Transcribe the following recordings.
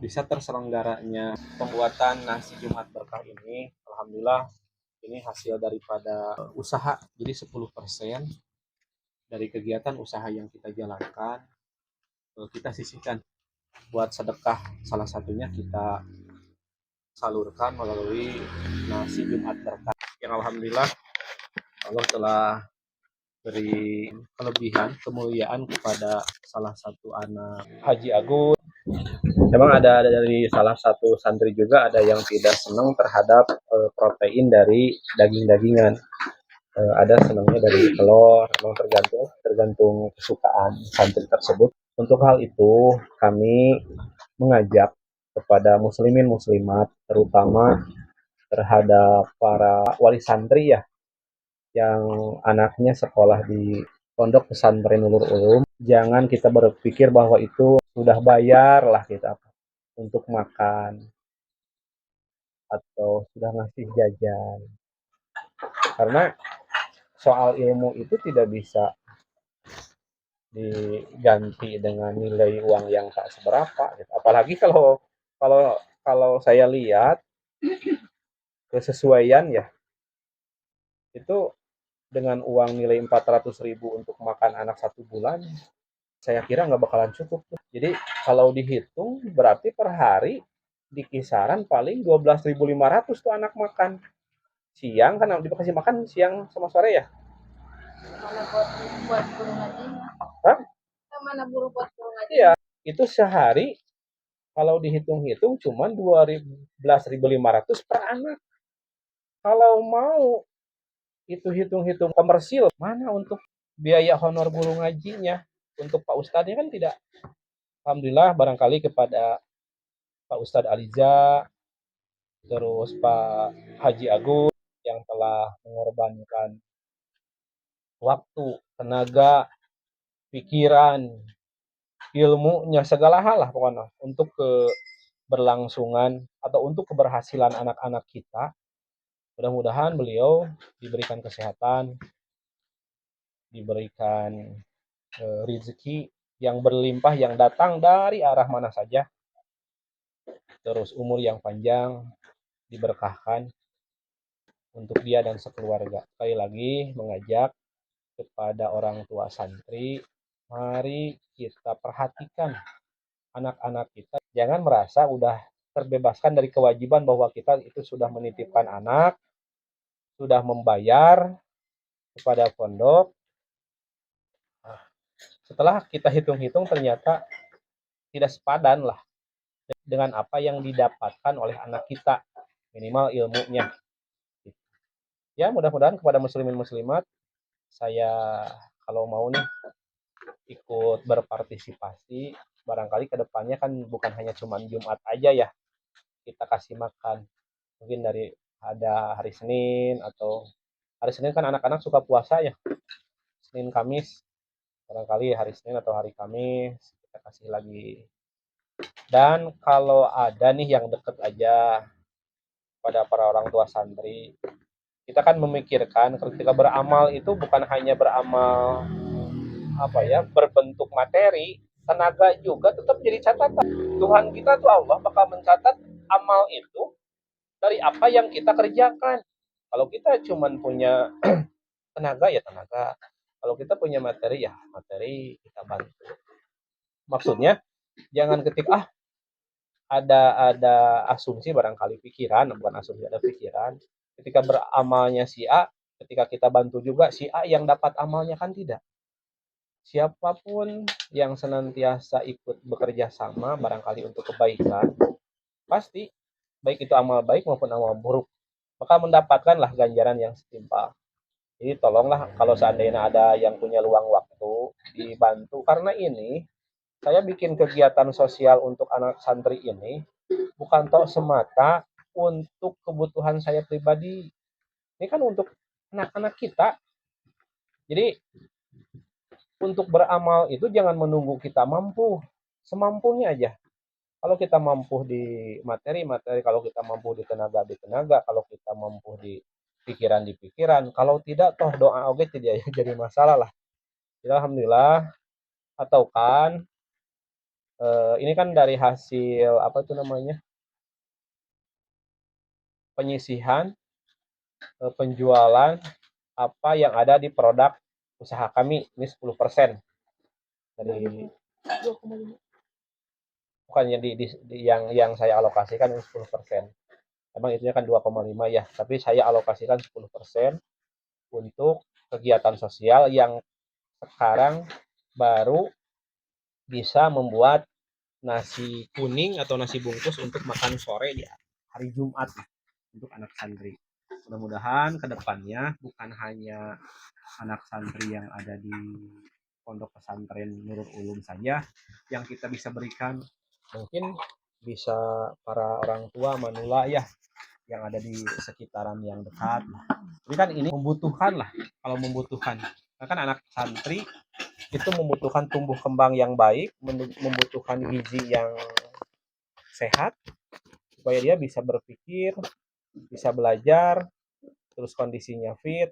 bisa terselenggaranya pembuatan nasi Jumat berkah ini. Alhamdulillah ini hasil daripada usaha. Jadi 10% dari kegiatan usaha yang kita jalankan kita sisihkan buat sedekah. Salah satunya kita salurkan melalui nasi Jumat berkah yang alhamdulillah Allah telah beri kelebihan kemuliaan kepada salah satu anak Haji Agus. Memang ada dari salah satu santri juga ada yang tidak senang terhadap protein dari daging-dagingan. Ada senangnya dari telur, memang tergantung tergantung kesukaan santri tersebut. Untuk hal itu kami mengajak kepada muslimin muslimat terutama terhadap para wali santri ya yang anaknya sekolah di pondok pesantren Nurul Ulum, jangan kita berpikir bahwa itu sudah bayar lah kita untuk makan atau sudah ngasih jajan. Karena soal ilmu itu tidak bisa diganti dengan nilai uang yang tak seberapa. Gitu. Apalagi kalau kalau saya lihat kesesuaian ya itu dengan uang nilai 400.000 untuk makan anak 1 bulan, saya kira nggak bakalan cukup tuh. Jadi kalau dihitung berarti per hari di kisaran paling 12.500 tuh anak makan. Siang kan dikasih makan siang sama sore ya. Mana buat guru ngajinya? Hah? Mana guru buat guru ngaji? Iya, itu sehari kalau dihitung-hitung cuma 12.500 per anak. Kalau mau itu hitung-hitung komersil, mana untuk biaya honor guru ngajinya? Untuk Pak Ustadznya kan tidak. Alhamdulillah barangkali kepada Pak Ustadz Aliza, terus Pak Haji Agus yang telah mengorbankan waktu, tenaga, pikiran, ilmunya, segala hal lah pokoknya untuk keberlangsungan atau untuk keberhasilan anak-anak kita. Mudah-mudahan beliau diberikan kesehatan, diberikan rezeki yang berlimpah yang datang dari arah mana saja, terus umur yang panjang, diberkahkan untuk dia dan sekeluarga. Sekali lagi mengajak kepada orang tua santri, mari kita perhatikan anak-anak kita. Jangan merasa udah terbebaskan dari kewajiban bahwa kita itu sudah menitipkan anak, sudah membayar kepada pondok. Setelah kita hitung-hitung ternyata tidak sepadan lah dengan apa yang didapatkan oleh anak kita, minimal ilmunya. Ya mudah-mudahan kepada muslimin muslimat, saya kalau mau nih ikut berpartisipasi, barangkali kedepannya kan bukan hanya cuma Jumat aja ya kita kasih makan, mungkin dari ada hari Senin, atau hari Senin kan anak-anak suka puasa ya, Senin Kamis, barangkali hari Senin atau hari Kamis kita kasih lagi. Dan kalau ada nih yang deket aja pada para orang tua santri, kita kan memikirkan ketika beramal itu bukan hanya beramal apa ya berbentuk materi, tenaga juga tetap jadi catatan. Tuhan kita tuh Allah bakal mencatat amal itu dari apa yang kita kerjakan. Kalau kita cuman punya tenaga ya tenaga, kalau kita punya materi ya materi kita bantu. Maksudnya jangan ketika ada asumsi barangkali pikiran, bukan asumsi, ada pikiran ketika beramalnya si A, ketika kita bantu juga si A yang dapat amalnya, kan tidak. Siapapun yang senantiasa ikut bekerja sama barangkali untuk kebaikan, pasti baik itu amal baik maupun amal buruk maka mendapatkanlah ganjaran yang setimpal. Jadi tolonglah kalau seandainya ada yang punya luang waktu dibantu, karena ini saya bikin kegiatan sosial untuk anak santri ini bukan toh semata untuk kebutuhan saya pribadi. Ini kan untuk anak-anak kita. Jadi untuk beramal itu jangan menunggu kita mampu, semampunya aja. Kalau kita mampu di materi, kalau kita mampu di tenaga, kalau kita mampu di pikiran. Kalau tidak, toh doa oke tidak jadi masalah lah. Jadi, alhamdulillah, atau kan Ini kan dari hasil apa tuh namanya, penyisihan, penjualan apa yang ada di produk usaha kami, ini 10% dari, bukannya yang saya alokasikan ini 10%. Emang itunya kan 2,5 ya, tapi saya alokasikan 10% untuk kegiatan sosial yang sekarang baru bisa membuat nasi kuning atau nasi bungkus untuk makan sore di hari Jumat untuk anak santri. Mudah-mudahan kedepannya bukan hanya anak santri yang ada di pondok pesantren Nurul Ulum saja yang kita bisa berikan, mungkin bisa para orang tua manula ya yang ada di sekitaran yang dekat. Ini kan ini membutuhkan lah, kalau membutuhkan. Nah, kan anak santri itu membutuhkan tumbuh kembang yang baik, membutuhkan gizi yang sehat supaya dia bisa berpikir, bisa belajar, terus kondisinya fit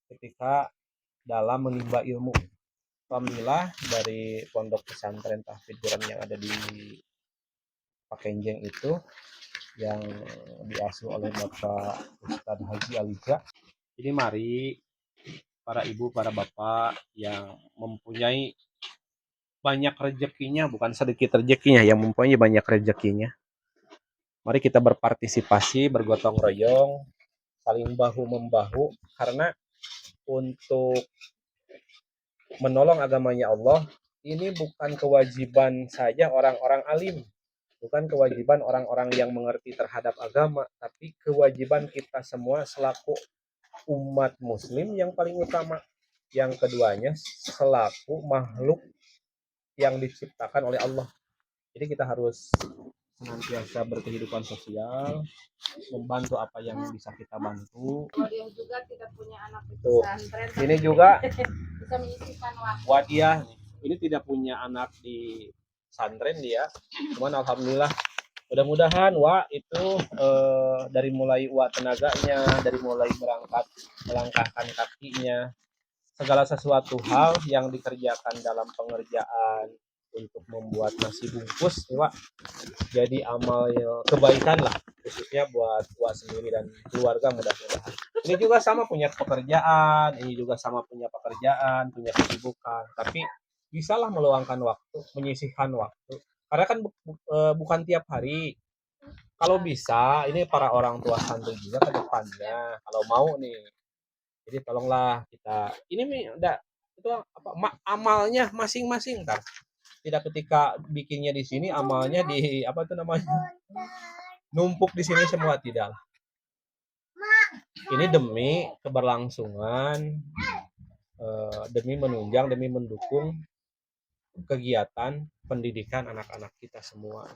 ketika dalam menimba ilmu. Alhamdulillah dari pondok pesantren Tahfidz Quran yang ada di Pakenjeng itu yang diasuh oleh Bapak Ustadz Haji Alija. Jadi mari para ibu, para bapak yang mempunyai banyak rezekinya, bukan sedikit rezekinya, yang mempunyai banyak rezekinya. Mari kita berpartisipasi, bergotong royong, saling bahu-membahu, karena untuk menolong agamanya Allah, ini bukan kewajiban saja orang-orang alim, bukan kewajiban orang-orang yang mengerti terhadap agama, tapi kewajiban kita semua selaku umat muslim yang paling utama. Yang keduanya selaku makhluk yang diciptakan oleh Allah. Jadi kita harus senantiasa berkehidupan sosial, membantu apa yang bisa kita bantu. Dia juga tidak punya anak di Tuh, pesantren. ini juga Bisa menyisihkan waktu. Wadiah, ini tidak punya anak di pesantren dia, cuman alhamdulillah mudah-mudahan itu dari mulai tenaganya, dari mulai berangkat melangkahkan kakinya, segala sesuatu hal yang dikerjakan dalam pengerjaan untuk membuat nasi bungkus Wak, jadi amal kebaikan lah, khususnya buat sendiri dan keluarga. Mudah-mudahan ini juga sama punya pekerjaan, ini juga sama punya pekerjaan, punya kesibukan, tapi bisalah meluangkan waktu, menyisihkan waktu, karena kan bukan tiap hari. Kalau bisa ini para orang tua santri juga ke depannya kalau mau nih, jadi tolonglah kita ini enggak itu apa amalnya masing-masing, ntar tidak ketika bikinnya di sini amalnya di apa itu namanya numpuk di sini semua, tidak lah. Ini demi keberlangsungan, demi menunjang, demi mendukung kegiatan pendidikan anak-anak kita semua.